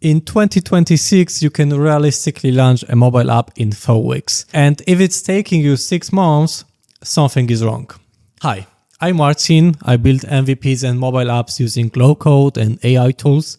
In 2026, you can realistically launch a mobile app in 4 weeks. And if it's taking you 6 months, something is wrong. Hi, I'm Marcin. I build MVPs and mobile apps using low-code and AI tools.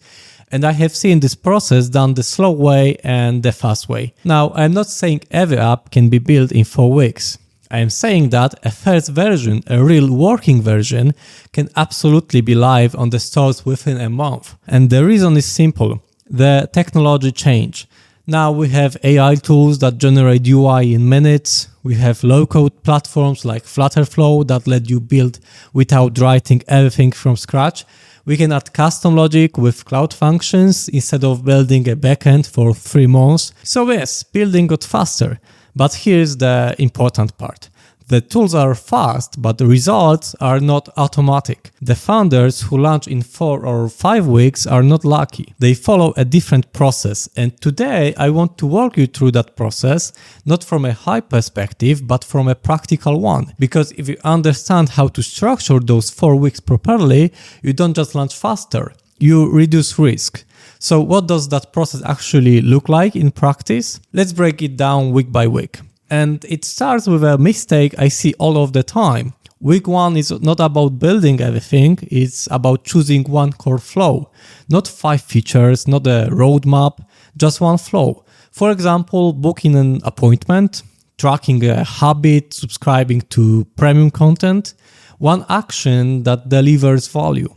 And I have seen this process done the slow way and the fast way. Now, I'm not saying every app can be built in 4 weeks. I am saying that a first version, a real working version, can absolutely be live on the stores within a month. And the reason is simple. The technology changed. Now we have AI tools that generate UI in minutes. We have low-code platforms like FlutterFlow that let you build without writing everything from scratch. We can add custom logic with cloud functions instead of building a backend for 3 months. So yes, building got faster. But here's the important part. The tools are fast, but the results are not automatic. The founders who launch in 4 or 5 weeks are not lucky. They follow a different process. And today I want to walk you through that process, not from a hype perspective, but from a practical one. Because if you understand how to structure those 4 weeks properly, you don't just launch faster, you reduce risk. So what does that process actually look like in practice? Let's break it down week by week. And it starts with a mistake I see all of the time. Week 1 is not about building everything, it's about choosing one core flow. Not 5 features, not a roadmap, just one flow. For example, booking an appointment, tracking a habit, subscribing to premium content, one action that delivers value.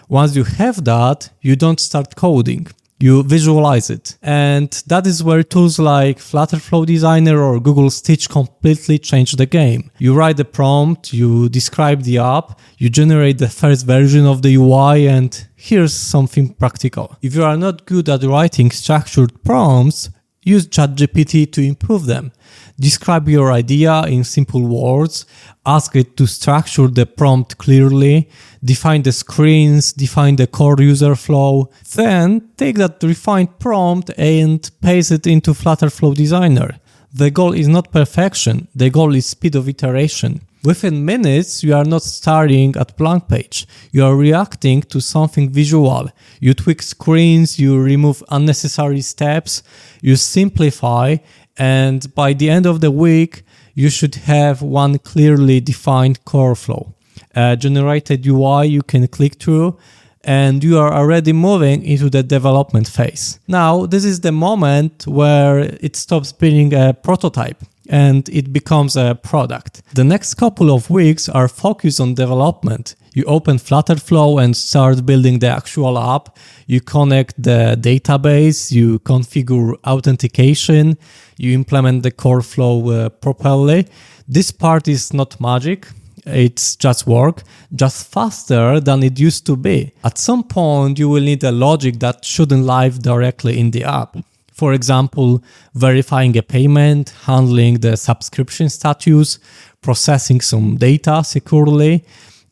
Once you have that, you don't start coding, you visualize it. And that is where tools like FlutterFlow Designer or Google Stitch completely change the game. You write the prompt, you describe the app, you generate the first version of the UI, and here's something practical. If you are not good at writing structured prompts, use ChatGPT to improve them. Describe your idea in simple words, ask it to structure the prompt clearly, define the screens, define the core user flow, then take that refined prompt and paste it into FlutterFlow Designer. The goal is not perfection, the goal is speed of iteration. Within minutes, you are not starting at blank page. You are reacting to something visual. You tweak screens, you remove unnecessary steps, you simplify, and by the end of the week, you should have one clearly defined core flow. A generated UI you can click through, and you are already moving into the development phase. Now, this is the moment where it stops being a prototype and it becomes a product. The next couple of weeks are focused on development. You open FlutterFlow and start building the actual app. You connect the database, you configure authentication, you implement the core flow properly. This part is not magic. It's just work, just faster than it used to be. At some point, you will need a logic that shouldn't live directly in the app. For example, verifying a payment, handling the subscription status, processing some data securely.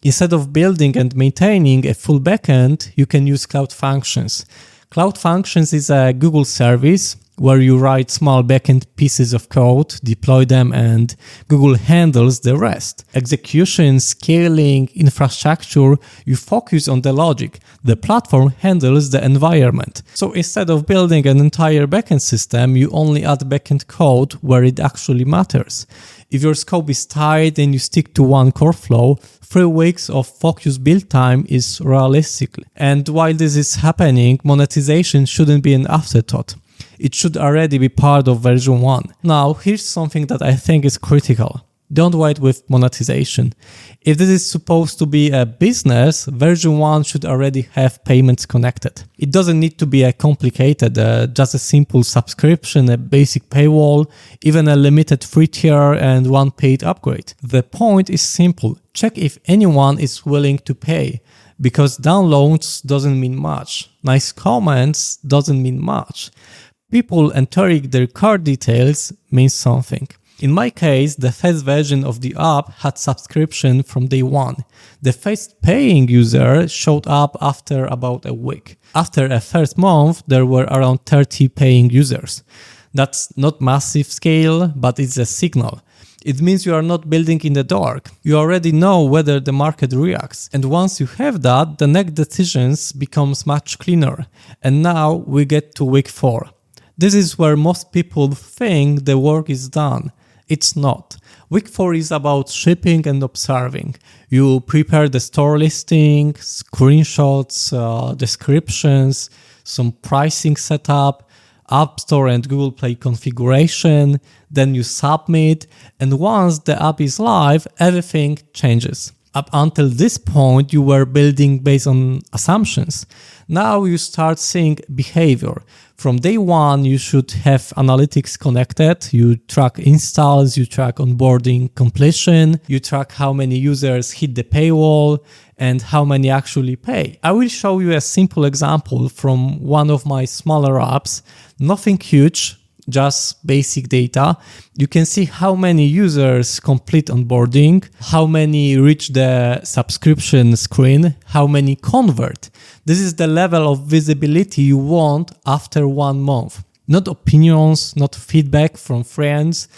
Instead of building and maintaining a full backend, you can use Cloud Functions. Cloud Functions is a Google service where you write small backend pieces of code, deploy them, and Google handles the rest. Execution, scaling, infrastructure, you focus on the logic. The platform handles the environment. So instead of building an entire backend system, you only add backend code where it actually matters. If your scope is tight and you stick to one core flow, 3 weeks of focused build time is realistic. And while this is happening, monetization shouldn't be an afterthought. It should already be part of version 1. Now, here's something that I think is critical. Don't wait with monetization. If this is supposed to be a business, version 1 should already have payments connected. It doesn't need to be a complicated, just a simple subscription, a basic paywall, even a limited free tier and one paid upgrade. The point is simple. Check if anyone is willing to pay. Because downloads doesn't mean much. Nice comments doesn't mean much. People entering their card details means something. In my case, the first version of the app had subscription from day 1. The first paying user showed up after about a week. After a first month, there were around 30 paying users. That's not massive scale, but it's a signal. It means you are not building in the dark. You already know whether the market reacts. And once you have that, the next decisions becomes much cleaner. And now we get to week 4. This is where most people think the work is done. It's not. Week 4 is about shipping and observing. You prepare the store listing, screenshots, descriptions, some pricing setup, App Store and Google Play configuration, then you submit, and once the app is live, everything changes. Up until this point, you were building based on assumptions. Now you start seeing behavior. From day one, you should have analytics connected. You track installs, you track onboarding completion, you track how many users hit the paywall, and how many actually pay. I will show you a simple example from one of my smaller apps. Nothing huge, just basic data. You can see how many users complete onboarding, how many reach the subscription screen, how many convert. This is the level of visibility you want after 1 month. Not opinions, not feedback from friends,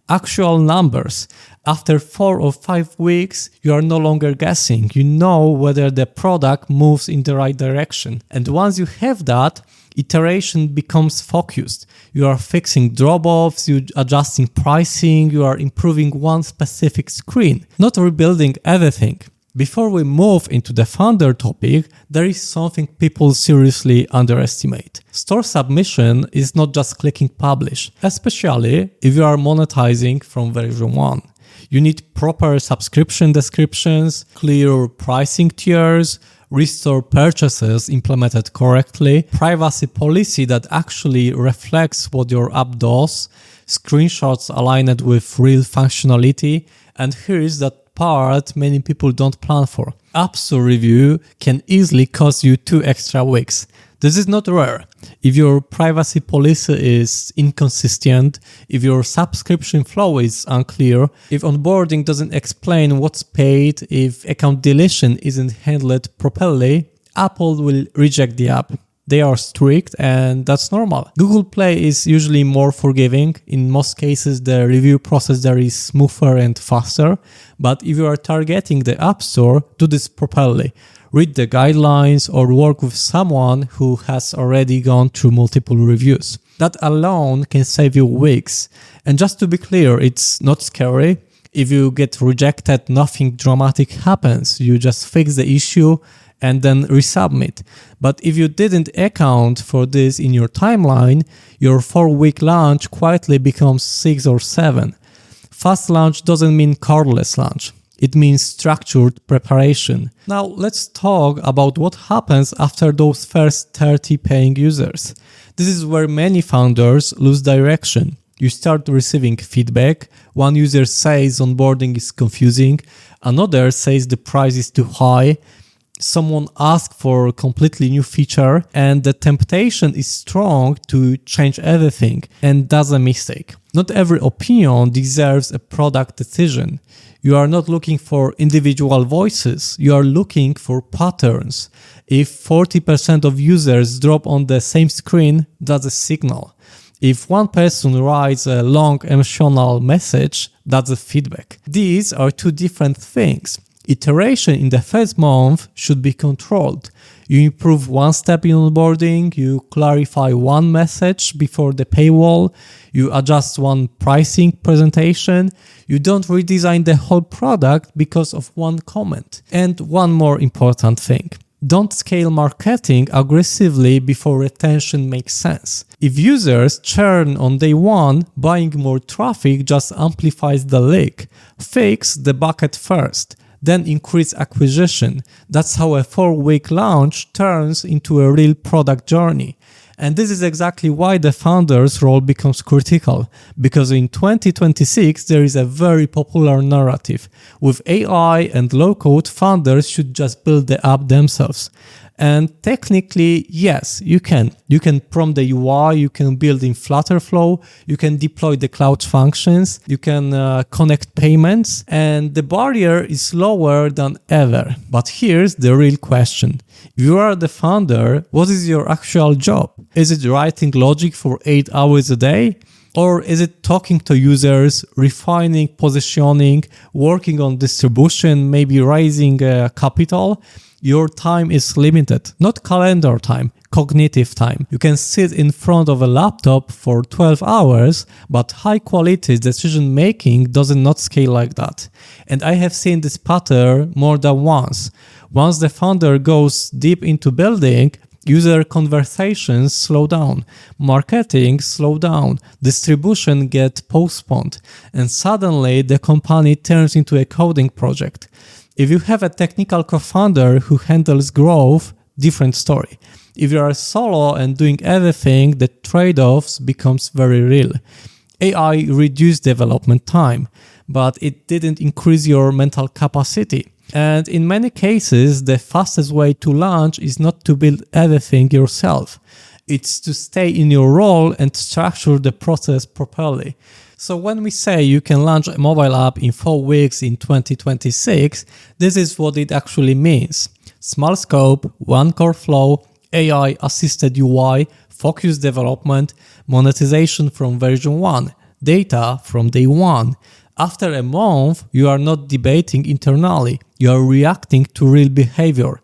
actual numbers. After 4 or 5 weeks, you are no longer guessing. You know whether the product moves in the right direction. And once you have that, iteration becomes focused. You are fixing drop-offs, you are adjusting pricing, you are improving one specific screen, not rebuilding everything. Before we move into the founder topic, there is something people seriously underestimate. Store submission is not just clicking publish, especially if you are monetizing from version 1. You need proper subscription descriptions, clear pricing tiers, restore purchases implemented correctly, privacy policy that actually reflects what your app does, screenshots aligned with real functionality, and here is that part many people don't plan for. App Store review can easily cost you 2 extra weeks. This is not rare. If your privacy policy is inconsistent, if your subscription flow is unclear, if onboarding doesn't explain what's paid, if account deletion isn't handled properly, Apple will reject the app. They are strict and that's normal. Google Play is usually more forgiving. In most cases, the review process there is smoother and faster. But if you are targeting the App Store, do this properly. Read the guidelines or work with someone who has already gone through multiple reviews. That alone can save you weeks. And just to be clear, it's not scary. If you get rejected, nothing dramatic happens. You just fix the issue and then resubmit. But if you didn't account for this in your timeline, your 4-week launch quietly becomes 6 or 7. Fast launch doesn't mean careless launch. It means structured preparation. Now let's talk about what happens after those first 30 paying users. This is where many founders lose direction. You start receiving feedback. One user says onboarding is confusing. Another says the price is too high. Someone asks for a completely new feature and the temptation is strong to change everything, and that's a mistake. Not every opinion deserves a product decision. You are not looking for individual voices, you are looking for patterns. If 40% of users drop on the same screen, that's a signal. If one person writes a long emotional message, that's a feedback. These are 2 different things. Iteration in the first month should be controlled. You improve one step in onboarding, you clarify one message before the paywall, you adjust one pricing presentation, you don't redesign the whole product because of one comment. And one more important thing. Don't scale marketing aggressively before retention makes sense. If users churn on day 1, buying more traffic just amplifies the leak. Fix the bucket first. Then increase acquisition. That's how a 4-week launch turns into a real product journey. And this is exactly why the founder's role becomes critical, because in 2026 there is a very popular narrative. With AI and low-code, founders should just build the app themselves. And technically, yes, you can. You can prompt the UI, you can build in FlutterFlow, you can deploy the cloud functions, you can connect payments, and the barrier is lower than ever. But here's the real question. If you are the founder, what is your actual job? Is it writing logic for 8 hours a day? Or is it talking to users, refining positioning, working on distribution, maybe raising capital? Your time is limited, not calendar time, cognitive time. You can sit in front of a laptop for 12 hours, but high quality decision making does not scale like that. And I have seen this pattern more than once. Once the founder goes deep into building, user conversations slow down, marketing slow down, distribution gets postponed, and suddenly the company turns into a coding project. If you have a technical co-founder who handles growth, different story. If you are solo and doing everything, the trade-offs becomes very real. AI reduced development time, but it didn't increase your mental capacity. And in many cases, the fastest way to launch is not to build everything yourself. It's to stay in your role and structure the process properly. So when we say you can launch a mobile app in 4 weeks in 2026, this is what it actually means. Small scope, one core flow, AI-assisted UI, focused development, monetization from version 1, data from day 1. After a month, you are not debating internally, you are reacting to real behavior.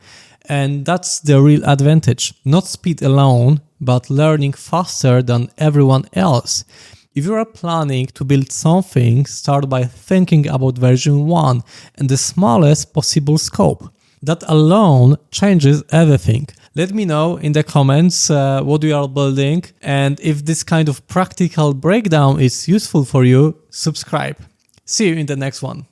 And that's the real advantage. Not speed alone, but learning faster than everyone else. If you are planning to build something, start by thinking about version 1 and the smallest possible scope. That alone changes everything. Let me know in the comments what you are building, and if this kind of practical breakdown is useful for you, subscribe. See you in the next one.